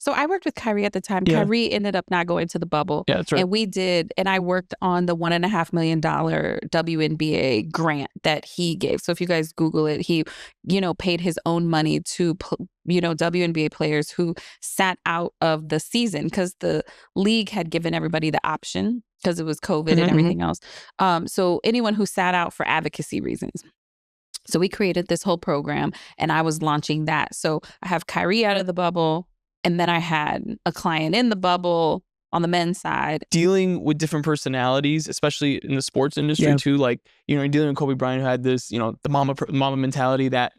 So I worked with Kyrie at the time. Yeah. Kyrie ended up not going to the bubble. Yeah, that's right. And I worked on the $1.5 million WNBA grant that he gave. So if you guys Google it, he, paid his own money to, WNBA players who sat out of the season because the league had given everybody the option because it was COVID and everything else. So anyone who sat out for advocacy reasons. So we created this whole program and I was launching that. So I have Kyrie out of the bubble, and then I had a client in the bubble on the men's side. Dealing with different personalities, especially in the sports industry too. Like, you're dealing with Kobe Bryant, who had this, the mama mentality, that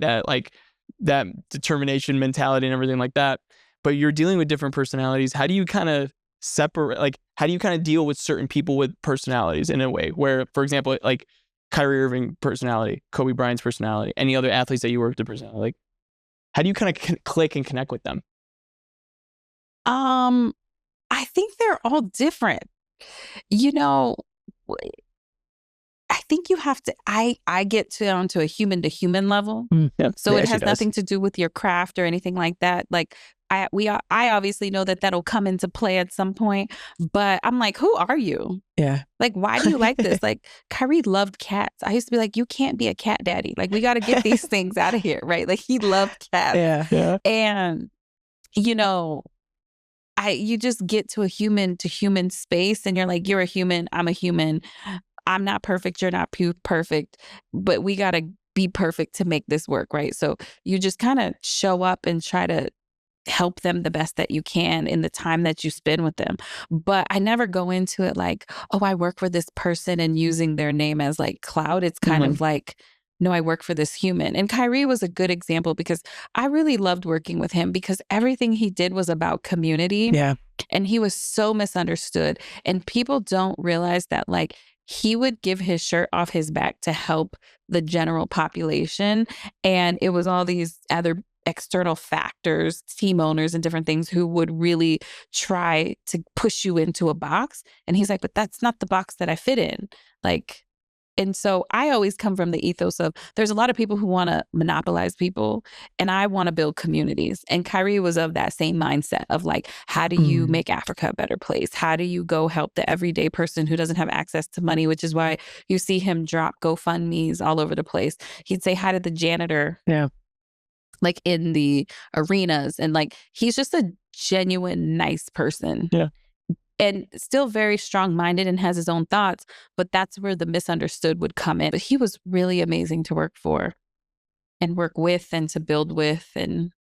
determination mentality and everything like that. But you're dealing with different personalities. How do you kind of separate, like, how do you kind of deal with certain people with personalities in a way where, for example, like Kyrie Irving personality, Kobe Bryant's personality, any other athletes that you work with personality, like, how do you kind of click and connect with them? I think they're all different. I think you have to, I get down to a human to human level. So it has nothing to do with your craft or anything like that. Like I obviously know that'll come into play at some point, but I'm like, who are you? Yeah. Like, why do you like this? Like, Kyrie loved cats. I used to be like, you can't be a cat daddy. Like, we got to get these things out of here, right? Like, he loved cats. Yeah. And, you just get to a human to human space and you're like, you're a human, I'm a human. I'm not perfect, you're not perfect, but we got to be perfect to make this work, right? So you just kind of show up and try to help them the best that you can in the time that you spend with them. But I never go into it like, oh, I work for this person and using their name as like clout. It's kind of like, no, I work for this human. And Kyrie was a good example because I really loved working with him because everything he did was about community. Yeah. And he was so misunderstood. And people don't realize that, like, he would give his shirt off his back to help the general population. And it was all these other external factors, team owners and different things who would really try to push you into a box. And he's like, but that's not the box that I fit in. Like, and so I always come from the ethos of there's a lot of people who want to monopolize people and I want to build communities. And Kyrie was of that same mindset of like, how do you make Africa a better place? How do you go help the everyday person who doesn't have access to money, which is why you see him drop GoFundMes all over the place. He'd say hi to the janitor. Yeah. Like in the arenas. And like, he's just a genuine, nice person. Yeah. And still very strong-minded and has his own thoughts, but that's where the misunderstood would come in. But he was really amazing to work for and work with and to build with. And